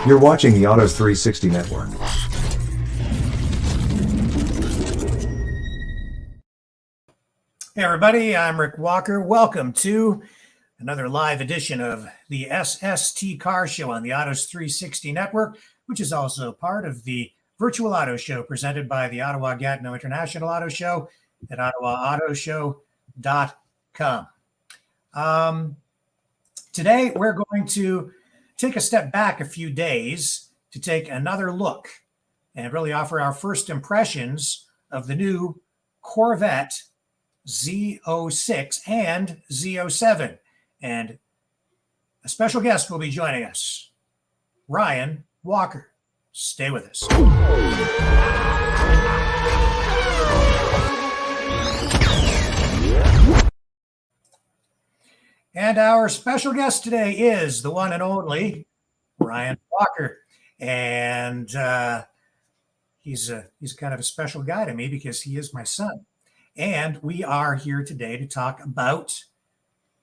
You're watching the Autos 360 Network. Hey everybody, I'm Rick Walker. Welcome to another live edition of the SST Car Show on the Autos 360 Network, which is also part of the Virtual Auto Show presented by the Ottawa Gatineau International Auto Show at ottawaautoshow.com. Today, we're going to take a step back a few days to take another look and really offer our first impressions of the new Corvette Z06 and Z07. And a special guest will be joining us, Ryan Walker. Stay with us. And our special guest today is the one and only Ryan Walker. And he's kind of a special guy to me because he is my son. And we are here today to talk about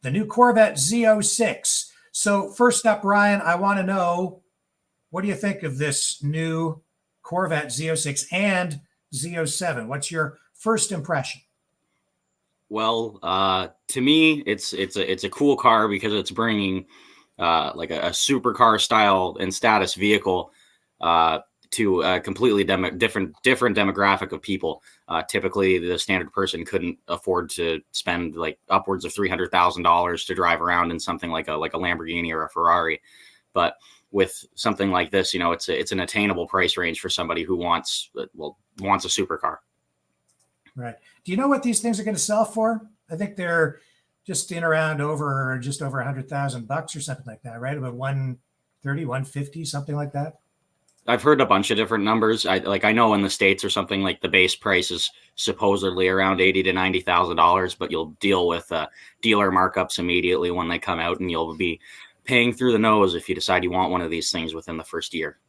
the new Corvette Z06. So first up, Ryan, I want to know, what do you think of this new Corvette Z06 and Z07? What's your first impression? Well, to me, it's a cool car because it's bringing like a supercar style and status vehicle to a completely different demographic of people. Typically, the standard person couldn't afford to spend like upwards of $300,000 to drive around in something like a Lamborghini or a Ferrari. But with something like this, you know, it's an attainable price range for somebody who wants a supercar. Right. Do you know what these things are going to sell for? I think they're just around just over $100,000 or something like that, right? About 130, 150, something like that. I've heard a bunch of different numbers. I know in the States or something, like the base price is supposedly around $80,000 to $90,000, but you'll deal with dealer markups immediately when they come out, and you'll be paying through the nose if you decide you want one of these things within the first year.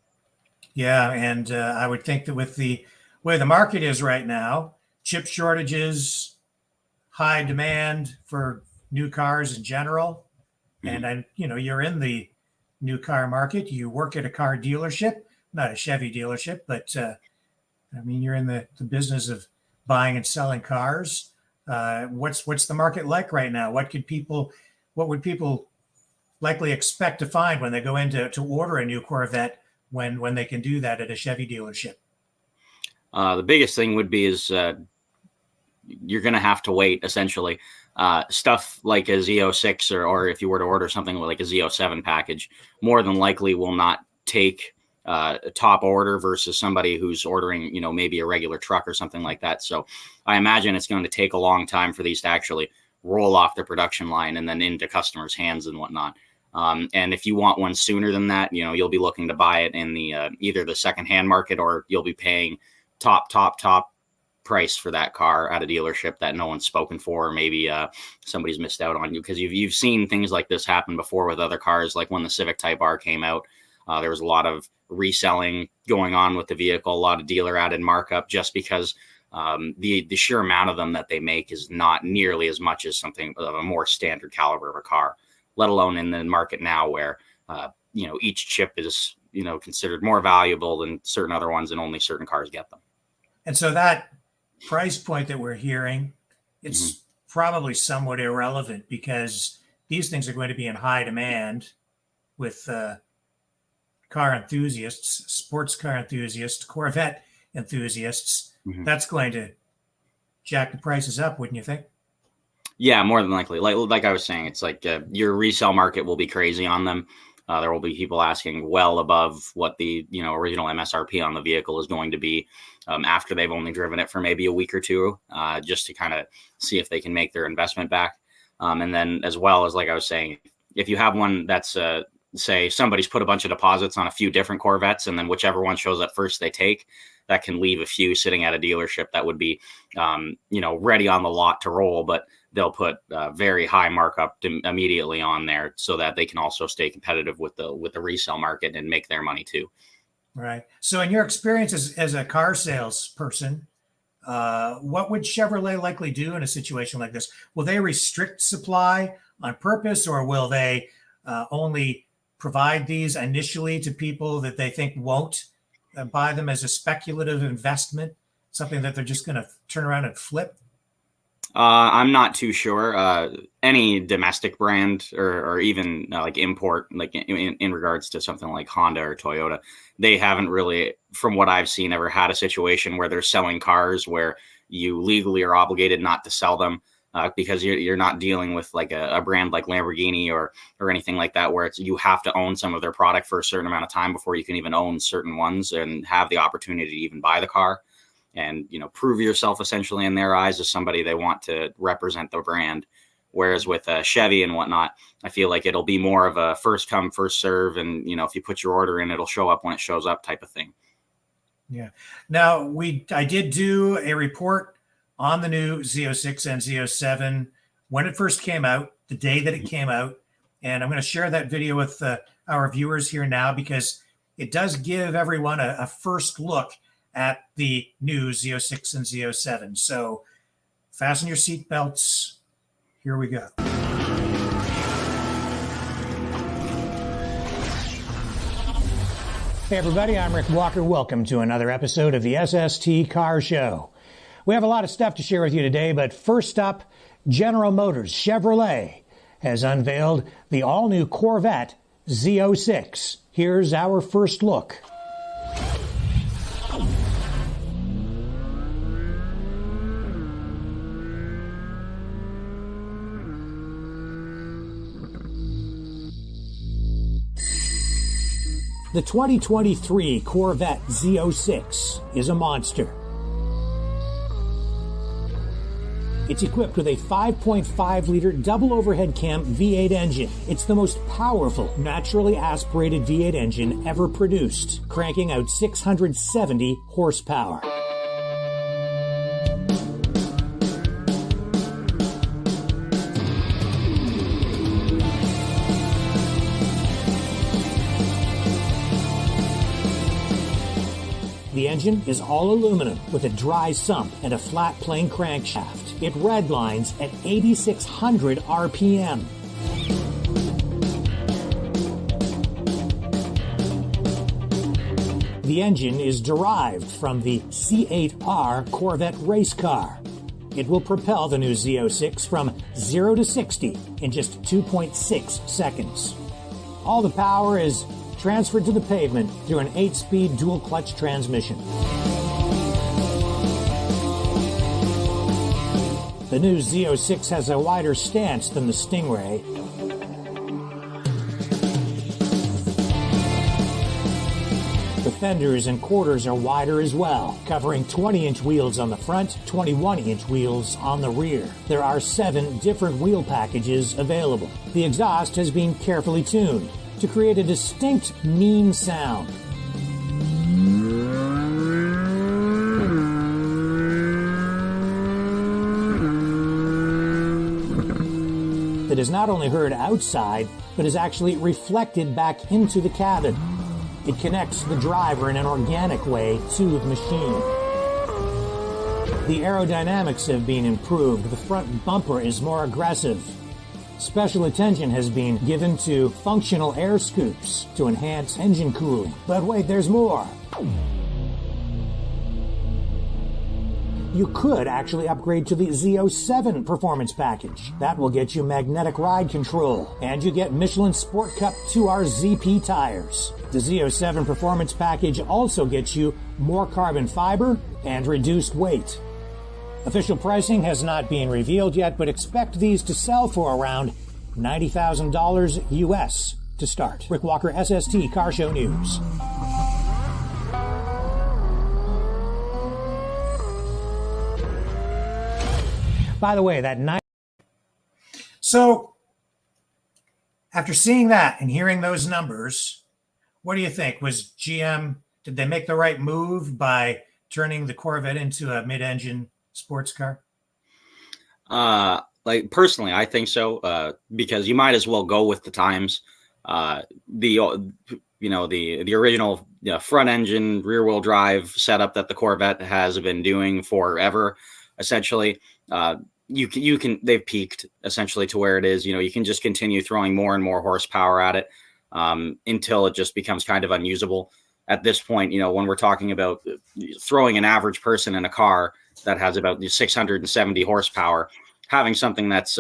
Yeah, and I would think that with the way the market is right now, chip shortages, high demand for new cars in general, and you're in the new car market. You work at a car dealership, not a Chevy dealership, but you're in the business of buying and selling cars. What's the market like right now? What would people likely expect to find when they go in to order a new Corvette when they can do that at a Chevy dealership? The biggest thing would be is you're going to have to wait, essentially. Stuff like a Z06 or if you were to order something like a Z07 package, more than likely will not take a top order versus somebody who's ordering, maybe a regular truck or something like that. So I imagine it's going to take a long time for these to actually roll off the production line and then into customers' hands and whatnot. And if you want one sooner than that, you'll be looking to buy it in the either the secondhand market, or you'll be paying top price for that car at a dealership that no one's spoken for, or maybe somebody's missed out on you, because you've seen things like this happen before with other cars. Like when the Civic Type R came out, there was a lot of reselling going on with the vehicle, a lot of dealer added markup, just because the sheer amount of them that they make is not nearly as much as something of a more standard caliber of a car, let alone in the market now where each chip is considered more valuable than certain other ones, and only certain cars get them. And so that price point that we're hearing, it's probably somewhat irrelevant, because these things are going to be in high demand with car enthusiasts, sports car enthusiasts, Corvette enthusiasts. That's going to jack the prices up, wouldn't you think? Yeah, more than likely. Like I was saying, it's like your resale market will be crazy on them. There will be people asking well above what the original MSRP on the vehicle is going to be after they've only driven it for maybe a week or two, just to kind of see if they can make their investment back. And then, as well as, like I was saying, if you have one that's say somebody's put a bunch of deposits on a few different Corvettes, and then whichever one shows up first they take, that can leave a few sitting at a dealership that would be ready on the lot to roll, but they'll put very high markup immediately on there so that they can also stay competitive with the resale market and make their money too. Right. So in your experience as a car salesperson, what would Chevrolet likely do in a situation like this? Will they restrict supply on purpose, or will they only provide these initially to people that they think won't buy them as a speculative investment, something that they're just going to turn around and flip? I'm not too sure. Any domestic brand or even like import, like in regards to something like Honda or Toyota, they haven't really, from what I've seen, ever had a situation where they're selling cars where you legally are obligated not to sell them, because you're not dealing with like a brand like Lamborghini or anything like that, where you have to own some of their product for a certain amount of time before you can even own certain ones and have the opportunity to even buy the car. And, prove yourself essentially in their eyes as somebody they want to represent the brand. Whereas with Chevy and whatnot, I feel like it'll be more of a first come, first serve. And, if you put your order in, it'll show up when it shows up type of thing. Yeah. Now, I did do a report on the new Z06 and Z07 when it first came out, the day that it came out. And I'm going to share that video with our viewers here now, because it does give everyone a first look at the new Z06 and Z07. So fasten your seatbelts. Here we go. Hey everybody, I'm Rick Walker. Welcome to another episode of the SST Car Show. We have a lot of stuff to share with you today, but first up, General Motors Chevrolet has unveiled the all-new Corvette Z06. Here's our first look. The 2023 Corvette Z06 is a monster. It's equipped with a 5.5-liter double overhead cam V8 engine. It's the most powerful naturally aspirated V8 engine ever produced, cranking out 670 horsepower. The engine is all aluminum with a dry sump and a flat plane crankshaft. It redlines at 8,600 RPM. The engine is derived from the C8R Corvette race car. It will propel the new Z06 from 0 to 60 in just 2.6 seconds. All the power is transferred to the pavement through an 8-speed dual-clutch transmission. The new Z06 has a wider stance than the Stingray. The fenders and quarters are wider as well, covering 20-inch wheels on the front, 21-inch wheels on the rear. There are 7 different wheel packages available. The exhaust has been carefully tuned to create a distinct, mean sound. That is not only heard outside, but is actually reflected back into the cabin. It connects the driver in an organic way to the machine. The aerodynamics have been improved. The front bumper is more aggressive. Special attention has been given to functional air scoops to enhance engine cooling. But wait, there's more. You could actually upgrade to the Z07 performance package. That will get you magnetic ride control, and you get Michelin Sport Cup 2R ZP tires. The Z07 performance package also gets you more carbon fiber and reduced weight. Official pricing has not been revealed yet, but expect these to sell for around $90,000 US to start. Rick Walker, SST Car Show News. By the way, So, after seeing that and hearing those numbers, what do you think? Did they make the right move by turning the Corvette into a mid-engine sports car? Like personally, I think so, because you might as well go with the times. The original front engine rear wheel drive setup that the Corvette has been doing forever, essentially. They've peaked essentially to where it is. You can just continue throwing more and more horsepower at it. until it just becomes kind of unusable. At this point, when we're talking about throwing an average person in a car that has about 670 horsepower, having something that's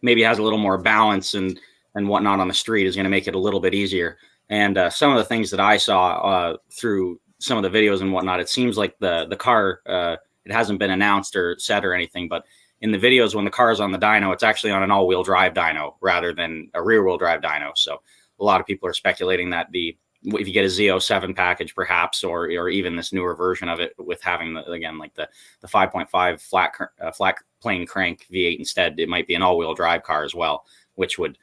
maybe has a little more balance and whatnot on the street is going to make it a little bit easier. And some of the things that I saw through some of the videos and whatnot, it seems like the car, it hasn't been announced or said or anything, but in the videos when the car is on the dyno, it's actually on an all-wheel drive dyno rather than a rear-wheel drive dyno. So a lot of people are speculating that if you get a Z07 package, perhaps, or even this newer version of it with having the 5.5 flat plane crank V8 instead, it might be an all-wheel drive car as well, which would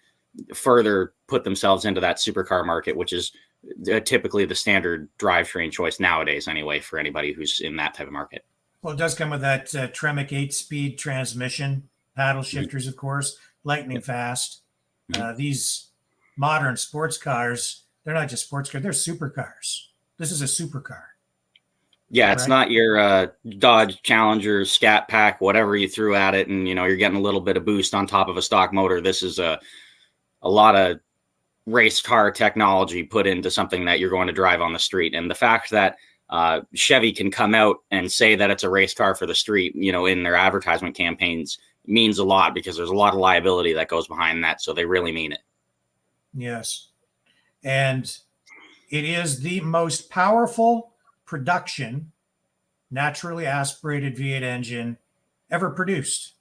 further put themselves into that supercar market, which is typically the standard drivetrain choice nowadays anyway for anybody who's in that type of market. Well, it does come with that Tremec 8-speed transmission, paddle shifters, of course, lightning fast. These modern sports cars, they're not just sports cars, they're supercars. This is a supercar. Yeah, it's not your Dodge Challenger, Scat Pack, whatever you threw at it, and you're getting a little bit of boost on top of a stock motor. This is a lot of race car technology put into something that you're going to drive on the street. And the fact that Chevy can come out and say that it's a race car for the street, in their advertisement campaigns means a lot, because there's a lot of liability that goes behind that. So they really mean it. Yes. And it is the most powerful production naturally aspirated V8 engine ever produced.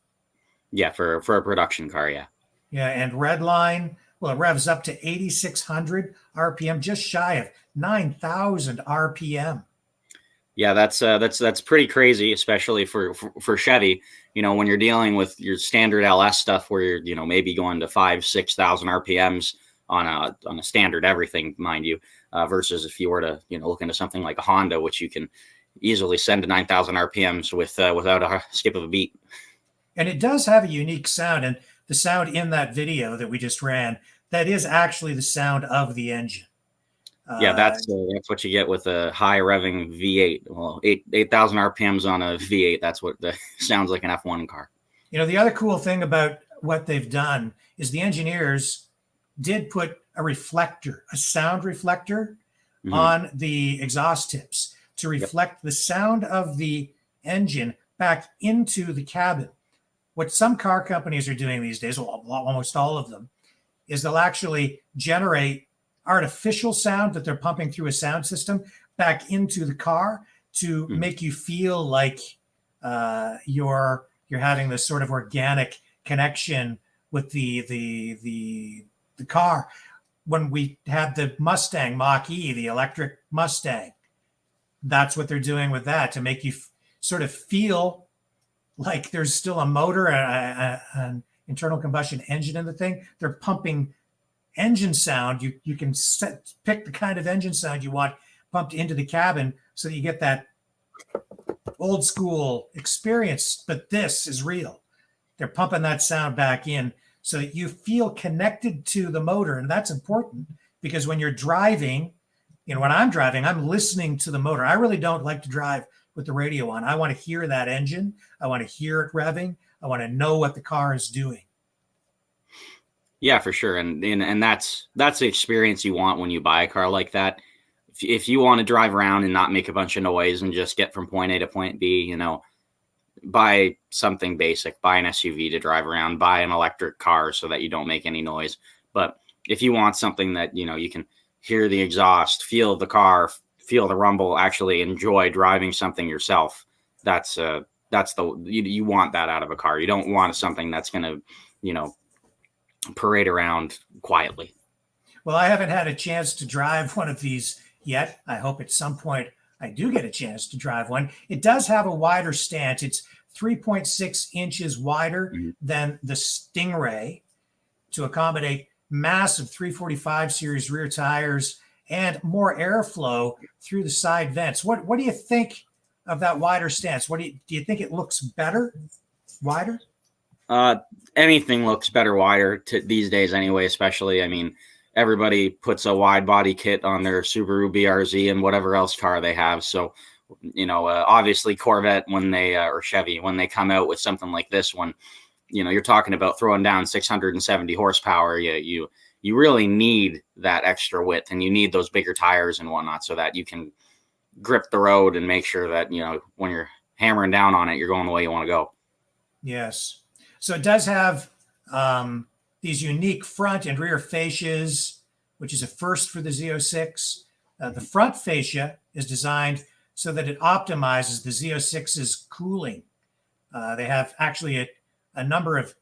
Yeah, for a production car, yeah. Yeah, and Redline, well, it revs up to 8,600 RPM, just shy of 9,000 RPM. Yeah, that's pretty crazy, especially for Chevy. When you're dealing with your standard LS stuff, where you're maybe going to 5,000-6,000 RPMs on a standard everything, mind you, versus if you were to look into something like a Honda, which you can easily send to 9,000 RPMs without a skip of a beat. And it does have a unique sound, and the sound in that video that we just ran, that is actually the sound of the engine. Yeah, that's what you get with a high revving V8. Well, 8,000 RPMs on a V8. That's what sounds like an F1 car. The other cool thing about what they've done is the engineers did put a sound reflector on the exhaust tips to reflect the sound of the engine back into the cabin. What some car companies are doing these days, well, almost all of them, is they'll actually generate artificial sound that they're pumping through a sound system back into the car to make you feel like you're having this sort of organic connection with the car. When we had the Mustang Mach-E, the electric Mustang, that's what they're doing with that, to make you sort of feel like there's still a motor, an internal combustion engine in the thing. They're pumping engine sound. You can pick the kind of engine sound you want pumped into the cabin so that you get that old school experience. But this is real. They're pumping that sound back in so that you feel connected to the motor. And that's important, because when you're driving, when I'm driving, I'm listening to the motor. I really don't like to drive with the radio on. I want to hear that engine. I want to hear it revving. I want to know what the car is doing. Yeah, for sure. And that's the experience you want when you buy a car like that. If you want to drive around and not make a bunch of noise and just get from point A to point B, buy something basic, buy an SUV to drive around, buy an electric car so that you don't make any noise. But if you want something that, you can hear the exhaust, feel the car, feel the rumble, actually enjoy driving something yourself, you want that out of a car. You don't want something that's going to, parade around quietly. Well, I haven't had a chance to drive one of these yet. I hope at some point I do get a chance to drive one. It does have a wider stance. It's 3.6 inches wider than the Stingray to accommodate massive 345 series rear tires and more airflow through the side vents. What do you think of that wider stance? Do you think it looks better wider? Anything looks better wider these days anyway, especially. I mean, everybody puts a wide body kit on their Subaru BRZ and whatever else car they have. So, obviously Corvette, or Chevy, when they come out with something like this one, you're talking about throwing down 670 horsepower. You you really need that extra width, and you need those bigger tires and whatnot so that you can grip the road and make sure that, when you're hammering down on it, you're going the way you want to go. Yes. So it does have these unique front and rear fascias, which is a first for the Z06. The front fascia is designed so that it optimizes the Z06's cooling. They have actually a number of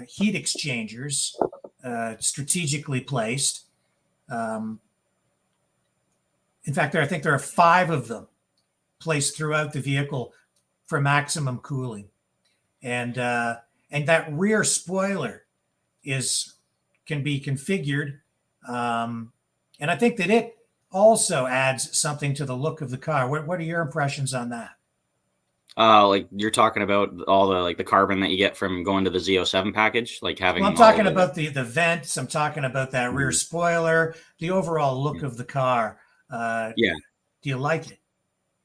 heat exchangers strategically placed. In fact, I think there are 5 of them placed throughout the vehicle for maximum cooling. And that rear spoiler can be configured. And I think that it also adds something to the look of the car. What are your impressions on that? Like you're talking about all the carbon that you get from going to the Z07 package, like having. Well, I'm talking about the vents. I'm talking about that rear spoiler, the overall look of the car. Yeah. Do you like it?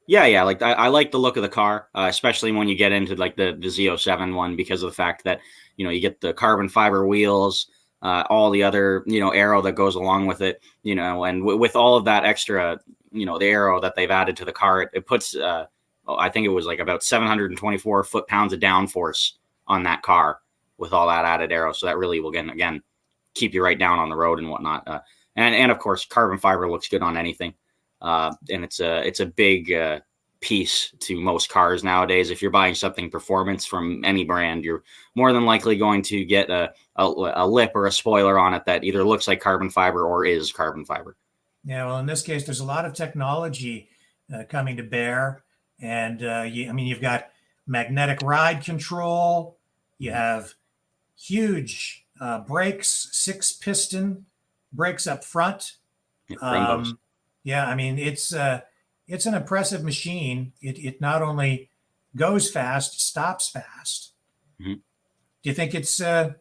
Yeah. Like I like the look of the car, especially when you get into like the Z07 one, because of the fact that, you get the carbon fiber wheels, all the other, aero that goes along with it, and with all of that extra, the aero that they've added to the car, it puts, I think it was like about 724 foot-pounds of downforce on that car with all that added aero. So that really will, again, keep you right down on the road and whatnot. And of course, carbon fiber looks good on anything. And it's a big piece to most cars nowadays. If you're buying something performance from any brand, you're more than likely going to get a lip or a spoiler on it that either looks like carbon fiber or is carbon fiber. Yeah, well, in this case, there's a lot of technology coming to bear. And you've got magnetic ride control. You have huge brakes, 6-piston brakes up front. Yeah, I mean, it's an impressive machine. It not only goes fast, stops fast. Mm-hmm. Do you think it's? And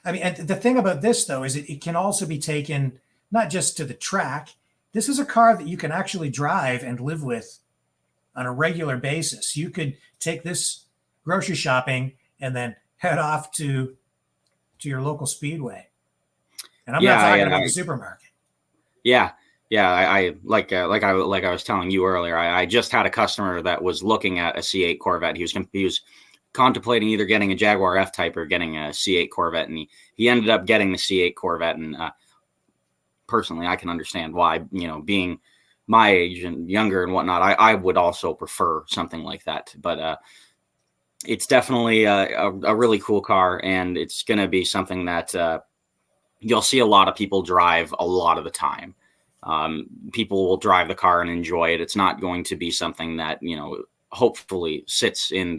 the thing about this though is it can also be taken not just to the track. This is a car that you can actually drive and live with on a regular basis. You could take this grocery shopping and then head off to your local speedway. And I'm not talking about the supermarket. Yeah. I was telling you earlier, I just had a customer that was looking at a C8 Corvette. He was contemplating either getting a Jaguar F-Type or getting a C8 Corvette, and he ended up getting the C8 Corvette. And personally, I can understand why. Being my age and younger and whatnot, I would also prefer something like that. But it's definitely a really cool car, and it's going to be something that you'll see a lot of people drive a lot of the time. People will drive the car and enjoy it. It's not going to be something that, hopefully sits in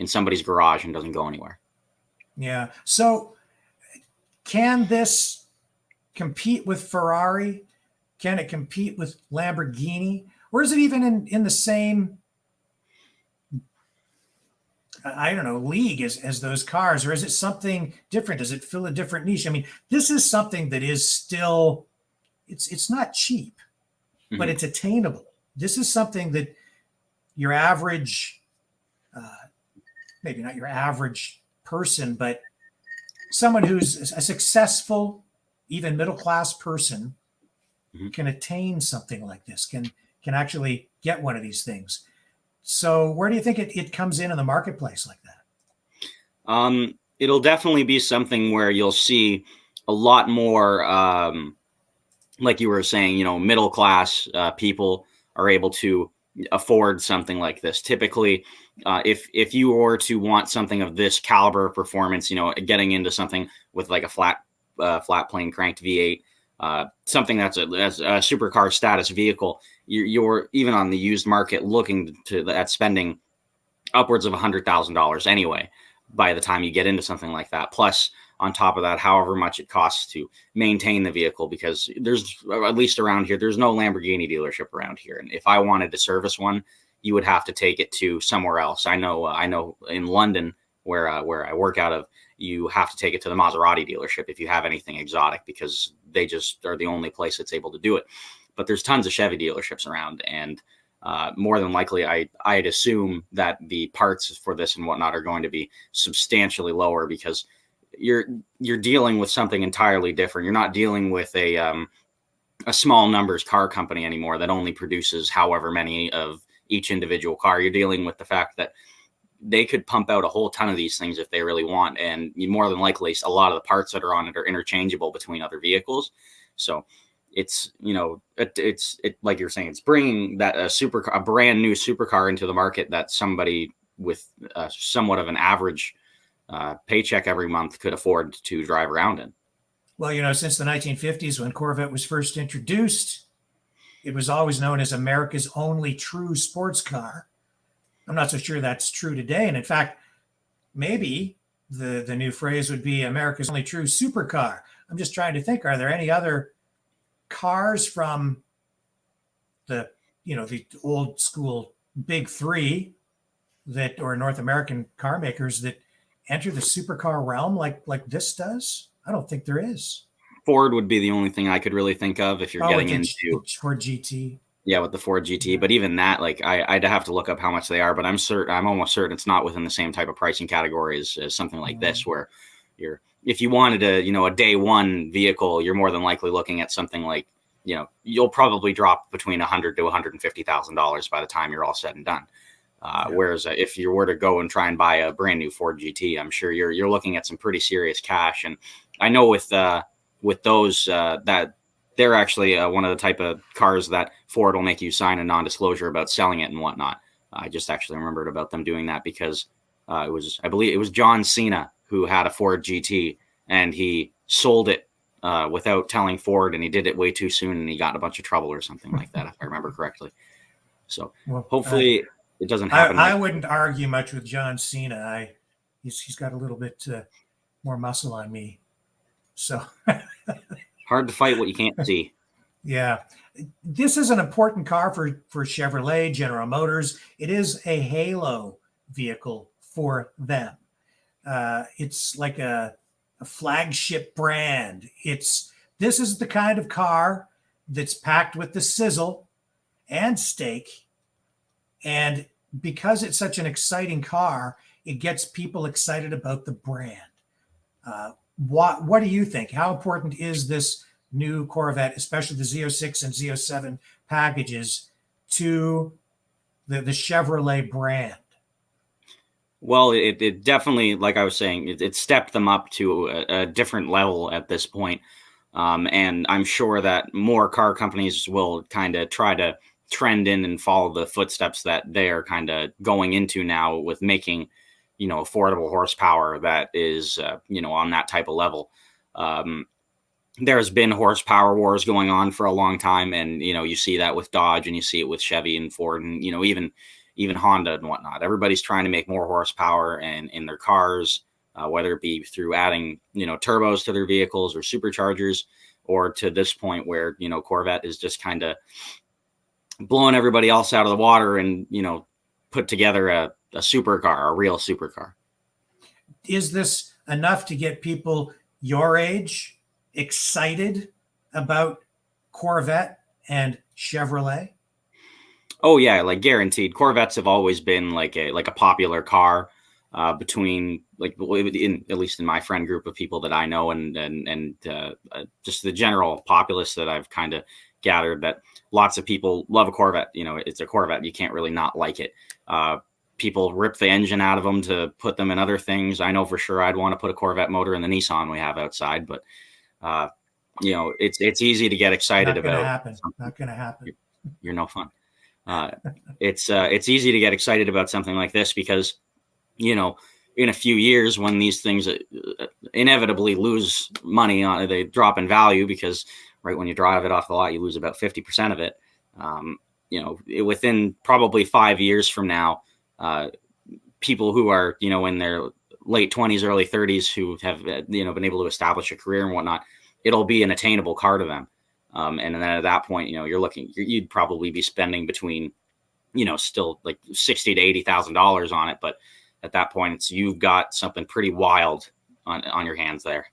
somebody's garage and doesn't go anywhere. Yeah. So can this compete with Ferrari? Can it compete with Lamborghini? Or is it even in the same, I don't know, league as those cars? Or is it something different? Does it fill a different niche? I mean, this is something that is still, it's not cheap, but it's attainable. This is something that your average, maybe not your average person, but someone who's a successful, even middle-class person can attain something like this, can actually get one of these things. So where do you think it comes in the marketplace like that? It'll definitely be something where you'll see a lot more, like you were saying, middle-class people are able to afford something like this. Typically, if you were to want something of this caliber of performance, getting into something with like a flat plane cranked V8, something that's a supercar status vehicle, you're even on the used market looking at spending upwards of $100,000 anyway by the time you get into something like that. Plus, on top of that, however much it costs to maintain the vehicle, because there's, at least around here, there's no Lamborghini dealership around here. And if I wanted to service one, you would have to take it to somewhere else. I know in London, where I work out of, you have to take it to the Maserati dealership if you have anything exotic, because they just are the only place that's able to do it. But there's tons of Chevy dealerships around, and more than likely, I'd assume that the parts for this and whatnot are going to be substantially lower, because you're dealing with something entirely different. You're not dealing with a small numbers car company anymore that only produces however many of each individual car. You're dealing with the fact that they could pump out a whole ton of these things if they really want. And more than likely, a lot of the parts that are on it are interchangeable between other vehicles. So it's, it's like you're saying, it's bringing that a brand new supercar into the market that somebody with somewhat of an average paycheck every month could afford to drive around in. Well, since the 1950s, when Corvette was first introduced, it was always known as America's only true sports car. I'm not so sure that's true today. And in fact, maybe the new phrase would be America's only true supercar. I'm just trying to think, are there any other cars from the old school big three or North American car makers that enter the supercar realm like this does? I don't think there is. Ford would be the only thing I could really think of if you're getting into Ford GT. Yeah, with the Ford GT, but even that, like I'd have to look up how much they are, but I'm almost certain it's not within the same type of pricing category as something like this, where if you wanted a day one vehicle, you're more than likely looking at something like, you'll probably drop between $100,000 to $150,000 by the time you're all said and done. Whereas if you were to go and try and buy a brand new Ford GT, I'm sure you're looking at some pretty serious cash. And I know with those that they're actually one of the type of cars that Ford will make you sign a non-disclosure about selling it and whatnot. I just actually remembered about them doing that because I believe it was John Cena who had a Ford GT and he sold it without telling Ford, and he did it way too soon and he got in a bunch of trouble or something like that, if I remember correctly. So hopefully it doesn't happen. I wouldn't argue much with John Cena. He's got a little bit more muscle on me. So hard to fight what you can't see. Yeah. This is an important car for Chevrolet, General Motors. It is a halo vehicle for them. It's like a flagship brand. This is the kind of car that's packed with the sizzle and steak. And because it's such an exciting car, it gets people excited about the brand. What do you think? How important is this new Corvette, especially the Z06 and Z07 packages, to the Chevrolet brand? Well, it definitely, like I was saying, it stepped them up to a different level at this point. And I'm sure that more car companies will kind of try to trend in and follow the footsteps that they are kind of going into now with making, affordable horsepower that is, on that type of level. There's been horsepower wars going on for a long time. And, you see that with Dodge and you see it with Chevy and Ford and, even Honda and whatnot. Everybody's trying to make more horsepower in their cars, whether it be through adding, turbos to their vehicles or superchargers, or to this point where, Corvette is just kind of blowing everybody else out of the water and, put together a supercar, a real supercar. Is this enough to get people your age excited about Corvette and Chevrolet? Oh yeah, like guaranteed. Corvettes have always been like a popular car between at least in my friend group of people that I know and just the general populace that I've kind of gathered, that lots of people love a Corvette. It's a Corvette. You can't really not like it. People rip the engine out of them to put them in other things. I know for sure I'd want to put a Corvette motor in the Nissan we have outside, but it's easy to get excited about. Not going to happen. You're no fun. It's easy to get excited about something like this because, in a few years when these things inevitably lose money they drop in value, because right when you drive it off the lot, you lose about 50% of it. Within probably 5 years from now, people who are, in their late 20s, early 30s, who have, been able to establish a career and whatnot, it'll be an attainable car to them. And then at that point, you'd probably be spending between, still like $60,000 to $80,000 on it. But at that point, you've got something pretty wild on your hands there.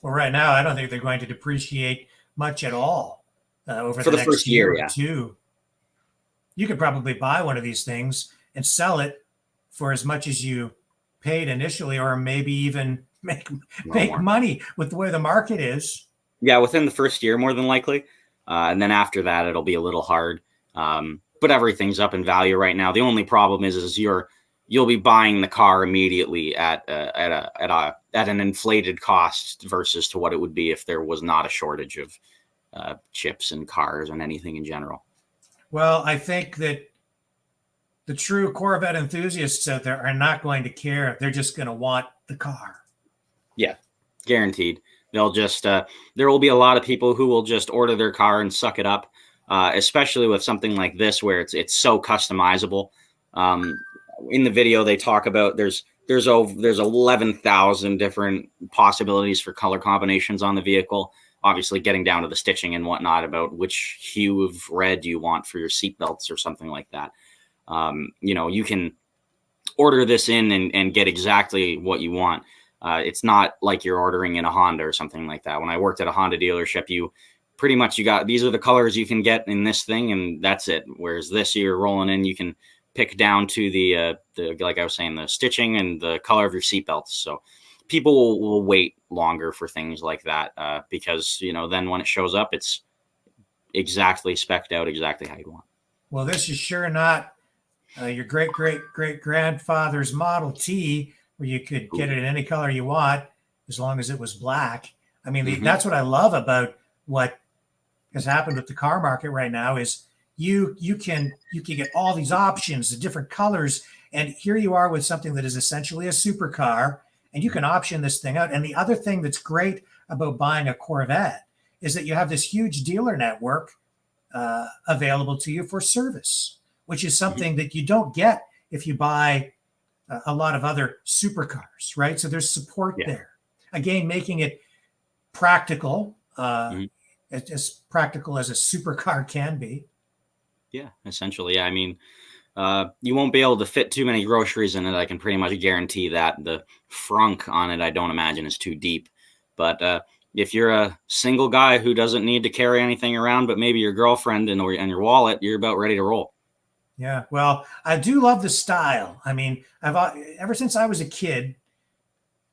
Well, right now, I don't think they're going to depreciate much at all over for the next first year or two. You could probably buy one of these things and sell it for as much as you paid initially, or maybe even make More. money with the way the market is. Yeah, within the first year, more than likely. And then after that, it'll be a little hard. But everything's up in value right now. The only problem is you'll be buying the car immediately at an inflated cost versus to what it would be if there was not a shortage of chips and cars and anything in general. Well, I think that the true Corvette enthusiasts out there are not going to care. They're just going to want the car. Yeah, guaranteed. They'll just there will be a lot of people who will just order their car and suck it up, especially with something like this where it's so customizable. In the video, they talk about there's 11,000 different possibilities for color combinations on the vehicle. Obviously, getting down to the stitching and whatnot about which hue of red you want for your seatbelts or something like that. You can order this in and get exactly what you want. It's not like you're ordering in a Honda or something like that. When I worked at a Honda dealership, you got, these are the colors you can get in this thing, and that's it. Whereas this, you're rolling in, you can pick down to the like I was saying, the stitching and the color of your seatbelts. So people will wait longer for things like that because, then when it shows up, it's exactly spec'd out exactly how you want. Well, this is sure not your great-great-great-grandfather's Model T, where you could get it in any color you want as long as it was black. I mean, that's what I love about what has happened with the car market right now is you can get all these options, the different colors, and here you are with something that is essentially a supercar, and you can option this thing out. And the other thing that's great about buying a Corvette is that you have this huge dealer network available to you for service, which is something that you don't get if you buy a lot of other supercars, right? So there's support there. Again, making it practical, as practical as a supercar can be. Yeah, essentially. Yeah, I mean, you won't be able to fit too many groceries in it. I can pretty much guarantee that. The frunk on it, I don't imagine is too deep. But if you're a single guy who doesn't need to carry anything around, but maybe your girlfriend and your wallet, you're about ready to roll. Yeah, well, I do love the style. I mean, ever since I was a kid,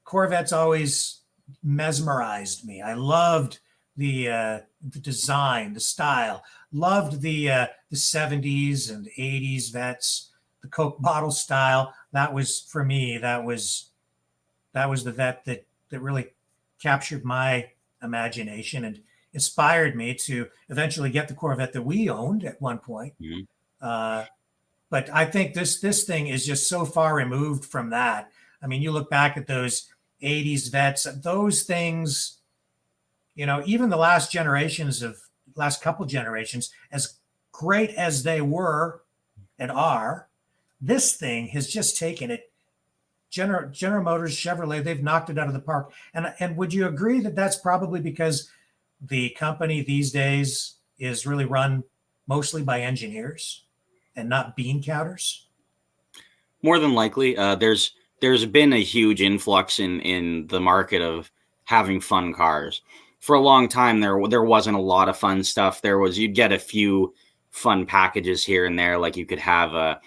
Corvettes always mesmerized me. I loved the design, the style. Loved the 70s and 80s Vets, the Coke bottle style. That was, for me, that was the Vet that really captured my imagination and inspired me to eventually get the Corvette that we owned at one point. But I think this thing is just so far removed from that. I mean, you look back at those 80s Vets, those things, even the last couple generations, as great as they were and are, this thing has just taken it. General Motors, Chevrolet, they've knocked it out of the park. And would you agree that that's probably because the company these days is really run mostly by engineers and not bean counters? More than likely. There's been a huge influx in the market of having fun cars. For a long time, there wasn't a lot of fun stuff. You'd get a few fun packages here and there, like you could have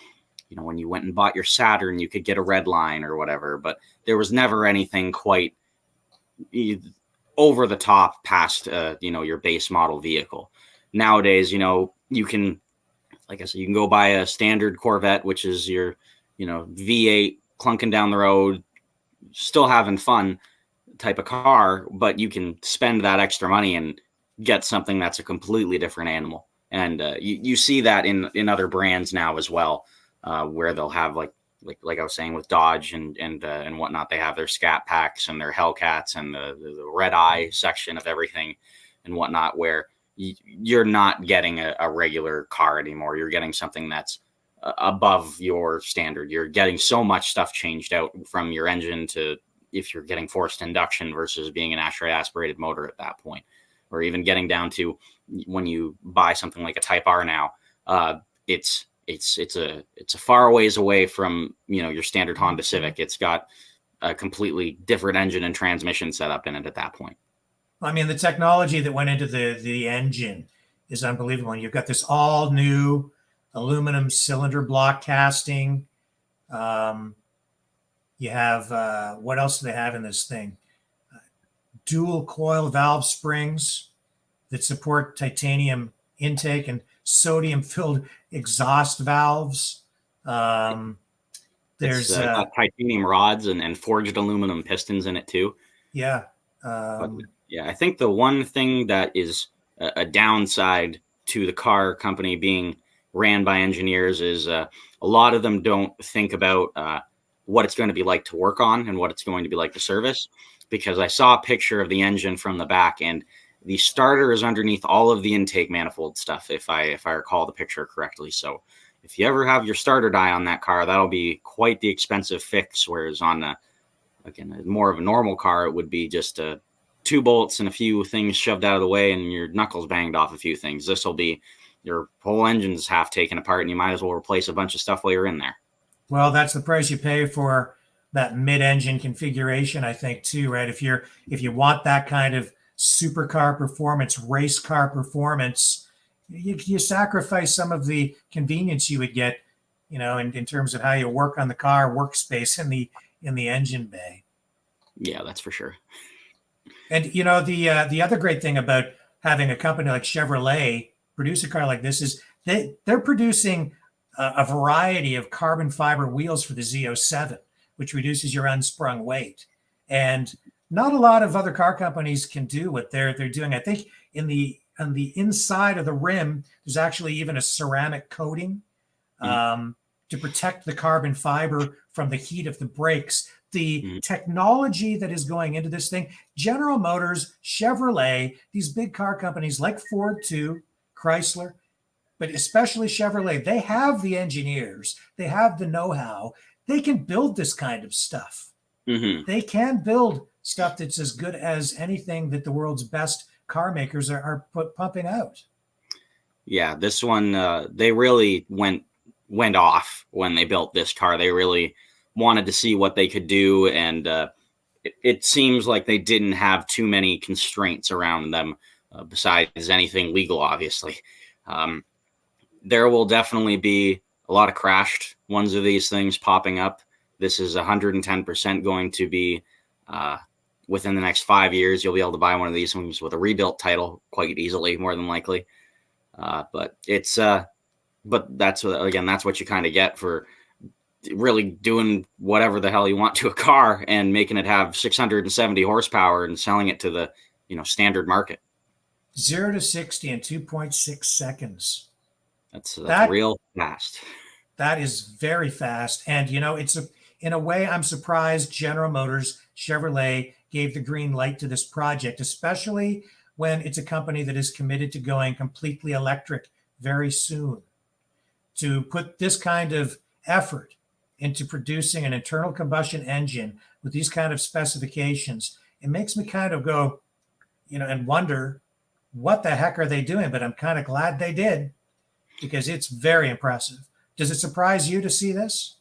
when you went and bought your Saturn, you could get a red line or whatever, but there was never anything quite over the top past your base model vehicle. Nowadays, you can, like I said, you can go buy a standard Corvette, which is your V8 clunking down the road, still having fun type of car, but you can spend that extra money and get something that's a completely different animal. And you see that in other brands now as well, where they'll have like I was saying with Dodge and whatnot, they have their Scat Packs and their Hellcats and the red eye section of everything and whatnot, where you're not getting a regular car anymore. You're getting something that's above your standard. You're getting so much stuff changed out from your engine to if you're getting forced induction versus being a naturally aspirated motor at that point, or even getting down to when you buy something like a Type R now, it's a far ways away from your standard Honda Civic. It's got a completely different engine and transmission setup in it at that point. I mean, the technology that went into the engine is unbelievable. And you've got this all new aluminum cylinder block casting. You have what else do they have in this thing? Dual coil valve springs that support titanium intake and sodium filled exhaust valves. Um, It's there's got titanium rods and forged aluminum pistons in it too. yeah. But yeah, I think the one thing that is a downside to the car company being ran by engineers is a lot of them don't think about what it's going to be like to work on and what it's going to be like to service. Because I saw a picture of the engine from the back, and the starter is underneath all of the intake manifold stuff, if I recall the picture correctly. So if you ever have your starter die on that car, that'll be quite the expensive fix. Whereas on again, more of a normal car, it would be just 2 bolts and a few things shoved out of the way and your knuckles banged off a few things. This will be your whole engine's half taken apart, and you might as well replace a bunch of stuff while you're in there. Well, that's the price you pay for that mid-engine configuration, I think, too, right? If you want that kind of supercar performance, race car performance, you sacrifice some of the convenience you would get, in terms of how you work on the car workspace in the engine bay. Yeah, that's for sure. And the other great thing about having a company like Chevrolet produce a car like this is they're producing a variety of carbon fiber wheels for the Z07, which reduces your unsprung weight. And not a lot of other car companies can do what they're doing. I think on the inside of the rim, there's actually even a ceramic coating to protect the carbon fiber from the heat of the brakes. The technology that is going into this thing, General Motors, Chevrolet, these big car companies like Ford too, Chrysler, but especially Chevrolet, they have the engineers, they have the know-how. They can build this kind of stuff. They can build stuff that's as good as anything that the world's best car makers are pumping out. Yeah, this one, they really went off when they built this car. They really wanted to see what they could do, and it seems like they didn't have too many constraints around them besides anything legal, obviously. There will definitely be a lot of crashed ones of these things popping up. This is 110% going to be within the next 5 years. You'll be able to buy one of these ones with a rebuilt title quite easily, more than likely. But that's what you kind of get for really doing whatever the hell you want to a car and making it have 670 horsepower and selling it to the standard market. 0 to 60 in 2.6 seconds. That's real fast. That is very fast. And, in a way, I'm surprised General Motors, Chevrolet gave the green light to this project, especially when it's a company that is committed to going completely electric very soon. To put this kind of effort into producing an internal combustion engine with these kind of specifications, it makes me kind of go, and wonder what the heck are they doing? But I'm kind of glad they did, because it's very impressive. Does it surprise you to see this?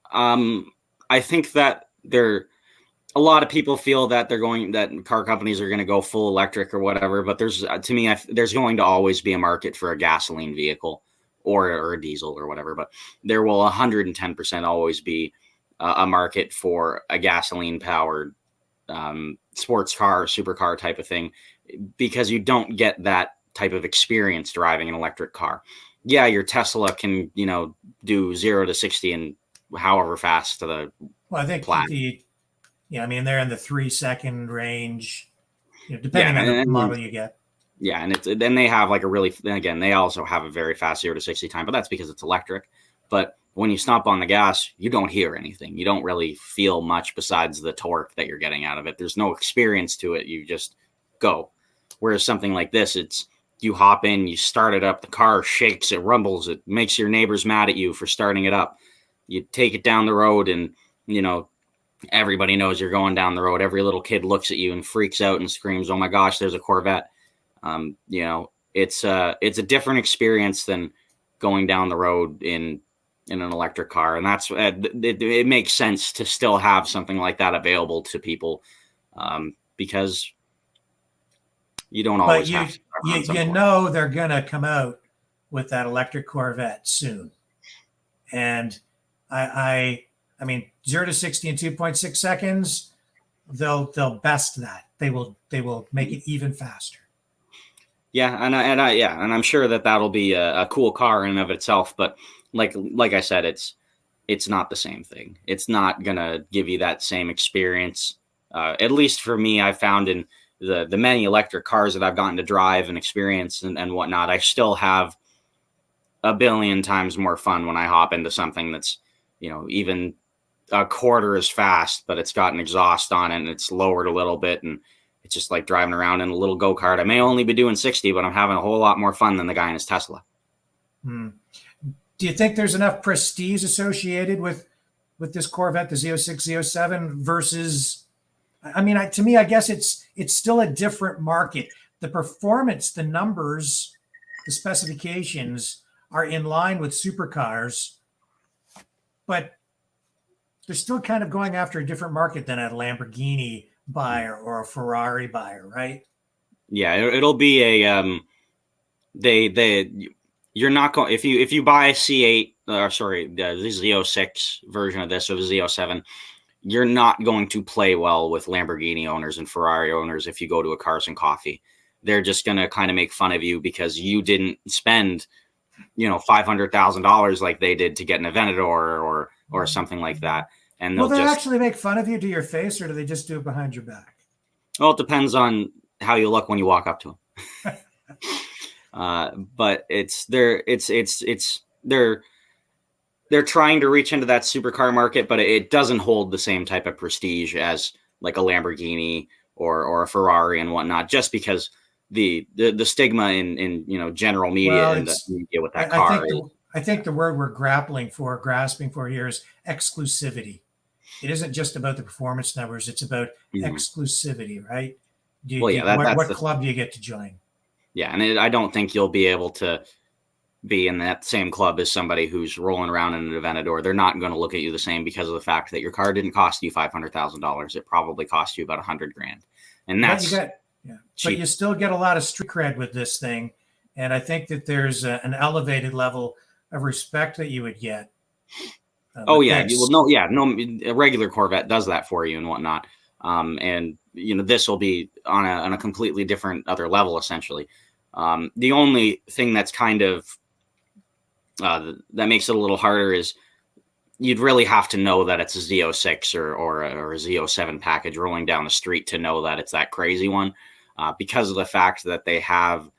I think that a lot of people feel that that car companies are going to go full electric or whatever, but there's going to always be a market for a gasoline vehicle or a diesel or whatever, but there will 110% always be a market for a gasoline powered sports car, supercar type of thing, because you don't get that type of experience driving an electric car. Yeah, your Tesla can, do 0 to 60 in however fast to the I think plat. they're in the 3-second range, depending on the model you get. Yeah, and then they have they also have a very fast 0 to 60 time, but that's because it's electric. But when you stomp on the gas, you don't hear anything. You don't really feel much besides the torque that you're getting out of it. There's no experience to it. You just go. Whereas something like this, you hop in, you start it up, the car shakes, it rumbles, it makes your neighbors mad at you for starting it up. You take it down the road and, everybody knows you're going down the road. Every little kid looks at you and freaks out and screams, "Oh my gosh, there's a Corvette." It's a different experience than going down the road in an electric car. And that's, it makes sense to still have something like that available to people, because you don't always have to. They're going to come out with that electric Corvette soon. And I I mean, 0 to 60 in 2.6 seconds. They'll best that. They will make it even faster. Yeah, and I'm sure that that'll be a cool car in and of itself. But like I said, it's not the same thing. It's not gonna give you that same experience. At least for me, I found in the many electric cars that I've gotten to drive and experience and whatnot, I still have a billion times more fun when I hop into something that's, even a quarter as fast, but it's got an exhaust on it and it's lowered a little bit, and it's just like driving around in a little go-kart. I may only be doing 60, but I'm having a whole lot more fun than the guy in his Tesla. Hmm. Do you think there's enough prestige associated with this Corvette, the Z06 Z07 versus? I mean, to me, I guess it's still a different market. The performance, the numbers, the specifications are in line with supercars, but they're still kind of going after a different market than a Lamborghini buyer or a Ferrari buyer, right? Yeah, it'll be a you're not going if you buy a C8 or sorry the Z06 version of this or the Z07, you're not going to play well with Lamborghini owners and Ferrari owners if you go to a Cars and Coffee. They're just going to kind of make fun of you because you didn't spend, $500,000 like they did to get an Aventador or something like that. And Will they actually make fun of you to your face, or do they just do it behind your back? Well, it depends on how you look when you walk up to them. But they're trying to reach into that supercar market, but it doesn't hold the same type of prestige as like a Lamborghini or a Ferrari and whatnot, just because the stigma in general media and the media with that car. I think the word we're grasping for here is exclusivity. It isn't just about the performance numbers; it's about exclusivity, right? What club do you get to join? Yeah, and I don't think you'll be able to be in that same club as somebody who's rolling around in an Aventador. They're not going to look at you the same because of the fact that your car didn't cost you $500,000. It probably cost you about $100,000, and that's but you still get a lot of street cred with this thing, and I think that there's an elevated level of respect that you would get. A regular Corvette does that for you and whatnot. And this will be on a completely different other level, essentially. The only thing that's kind of that makes it a little harder is you'd really have to know that it's a Z06 or a Z07 package rolling down the street to know that it's that crazy one, because of the fact that they have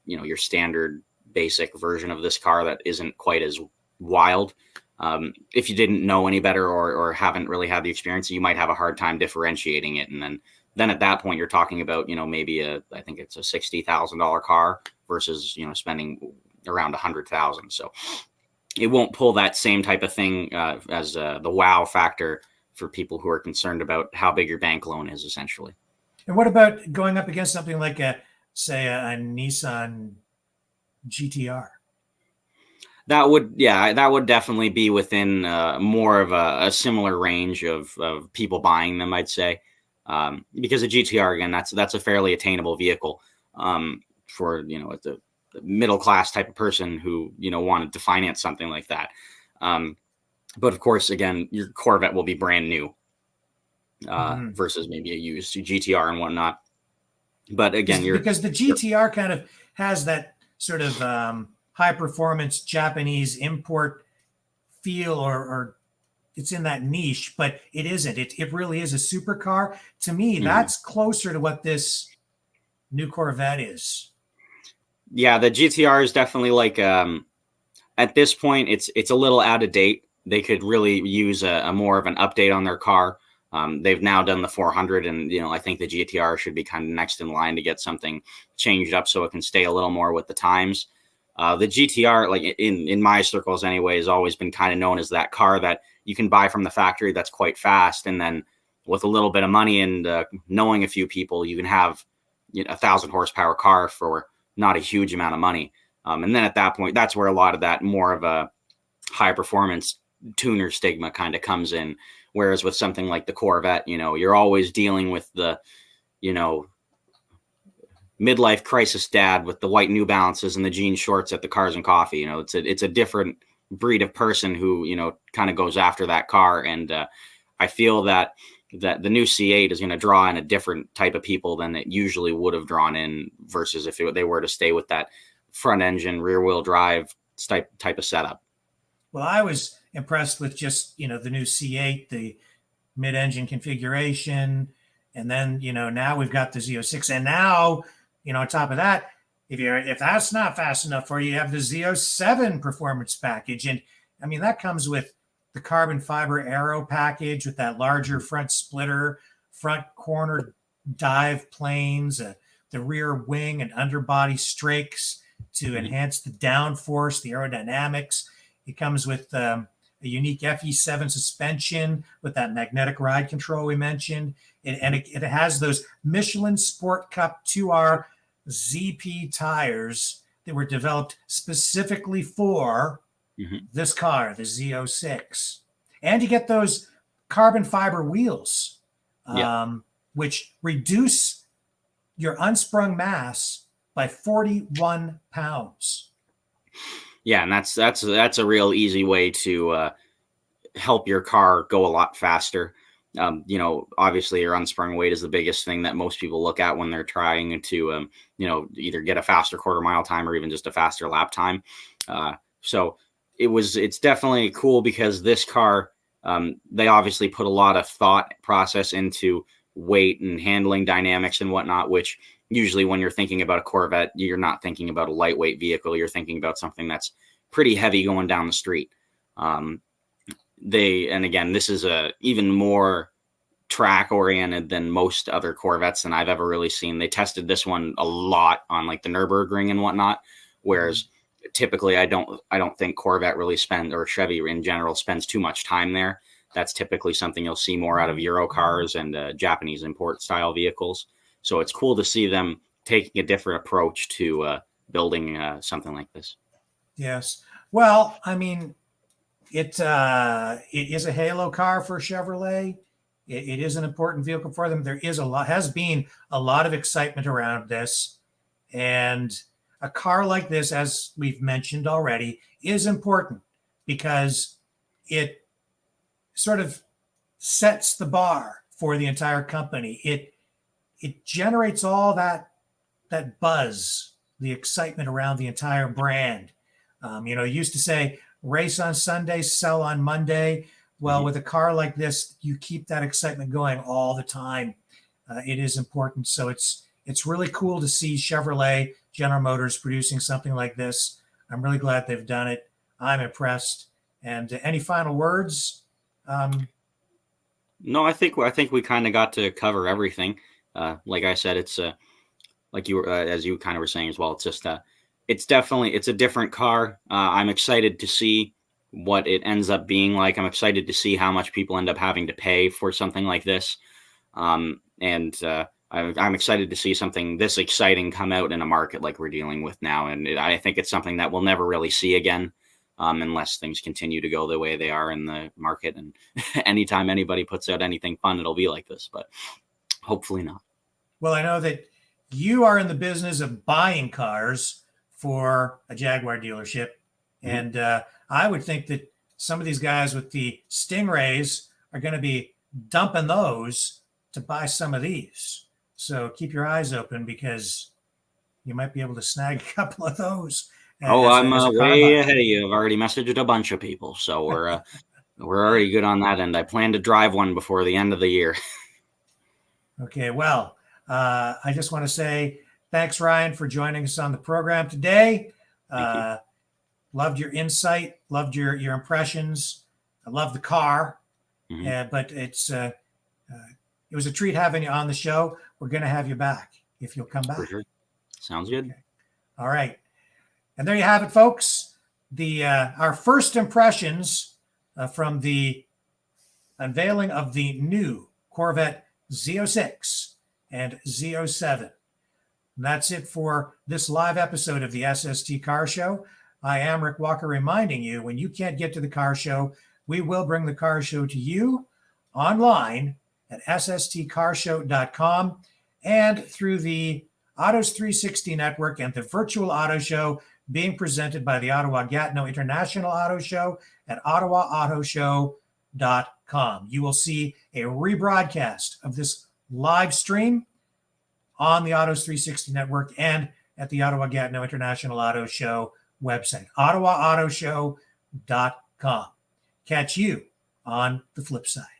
your standard basic version of this car that isn't quite as wild. If you didn't know any better or haven't really had the experience, you might have a hard time differentiating it. And then at that point, you're talking about, maybe I think it's a $60,000 car versus, spending around $100,000. So it won't pull that same type of thing as the wow factor for people who are concerned about how big your bank loan is, essentially. And what about going up against something like a Nissan GTR? That would definitely be within more of a similar range of people buying them, I'd say, because a GTR, again, that's a fairly attainable vehicle for the middle class type of person who wanted to finance something like that. But of course, again, your Corvette will be brand new versus maybe a used GTR and whatnot. But again, because the GTR kind of has that sort of high performance Japanese import feel, or it's in that niche, but it isn't. It really is a supercar. To me, that's closer to what this new Corvette is. Yeah, the GTR is definitely like at this point it's a little out of date. They could really use a more of an update on their car. They've now done the 400, and I think the GTR should be kind of next in line to get something changed up so it can stay a little more with the times. The GTR, like in my circles anyway, has always been kind of known as that car that you can buy from the factory that's quite fast, and then with a little bit of money and knowing a few people, you can have a 1,000 horsepower car for not a huge amount of money. And then at that point, that's where a lot of that more of a high performance tuner stigma kind of comes in. Whereas with something like the Corvette, you're always dealing with the, midlife crisis dad with the white New Balances and the jean shorts at the Cars and Coffee. It's a different breed of person who, kind of goes after that car. And I feel that the new C8 is going to draw in a different type of people than it usually would have drawn in versus if they were to stay with that front engine, rear wheel drive type of setup. Well, I was impressed with just, the new C8, the mid-engine configuration. And then, now we've got the Z06. And now, on top of that, if that's not fast enough for you, you have the Z07 performance package. And I mean, that comes with the carbon fiber aero package with that larger front splitter, front corner dive planes, the rear wing and underbody strakes to enhance the downforce, the aerodynamics. It comes with a unique FE7 suspension with that magnetic ride control we mentioned. It has those Michelin Sport Cup 2R ZP tires that were developed specifically for this car, the Z06. And you get those carbon fiber wheels, which reduce your unsprung mass by 41 pounds. Yeah, and that's a real easy way to help your car go a lot faster. Obviously your unsprung weight is the biggest thing that most people look at when they're trying to, either get a faster quarter mile time or even just a faster lap time. So it's definitely cool because this car, they obviously put a lot of thought process into weight and handling dynamics and whatnot, which usually when you're thinking about a Corvette, you're not thinking about a lightweight vehicle. You're thinking about something that's pretty heavy going down the street. And again, this is even more track oriented than most other Corvettes than I've ever really seen. They tested this one a lot on like the Nürburgring and whatnot, whereas typically I don't think Corvette really or Chevy in general spends too much time there. That's typically something you'll see more out of Euro cars and Japanese import style vehicles. So it's cool to see them taking a different approach to building something like this. Yes. Well, I mean, it is a halo car for Chevrolet. It is an important vehicle for them. There has been a lot of excitement around this. And a car like this, as we've mentioned already, is important because it sort of sets the bar for the entire company. It generates all that buzz, the excitement around the entire brand. You used to say, race on Sunday, sell on Monday. Well, with a car like this, you keep that excitement going all the time. It is important. So it's really cool to see Chevrolet, General Motors producing something like this. I'm really glad they've done it. I'm impressed. And any final words? No, I think we kind of got to cover everything. Like I said, it's like you were, as you kind of were saying as well. It's just it's a different car. I'm excited to see what it ends up being like. I'm excited to see how much people end up having to pay for something like this. I'm excited to see something this exciting come out in a market like we're dealing with now. And I think it's something that we'll never really see again unless things continue to go the way they are in the market. And anytime anybody puts out anything fun, it'll be like this, but hopefully not. Well, I know that you are in the business of buying cars for a Jaguar dealership. And I would think that some of these guys with the Stingrays are going to be dumping those to buy some of these. So keep your eyes open because you might be able to snag a couple of those. I'm way ahead of you. I've already messaged a bunch of people. So we're already good on that end. I plan to drive one before the end of the year. Okay, well, I just want to say thanks, Ryan, for joining us on the program today. Thank you. Loved your insight, loved your impressions. I love the car, but it was a treat having you on the show. We're going to have you back if you'll come back. For sure. Sounds good. Okay. All right. And there you have it, folks. Our first impressions from the unveiling of the new Corvette Z06 and Z07. And that's it for this live episode of the SST Car Show. I am Rick Walker reminding you, when you can't get to the car show, we will bring the car show to you online at sstcarshow.com and through the Autos 360 network and the virtual auto show being presented by the Ottawa Gatineau International Auto Show at ottawaautoshow.com. You will see a rebroadcast of this live stream on the Autos 360 network and at the Ottawa Gatineau International Auto Show website, ottawaautoshow.com. Catch you on the flip side.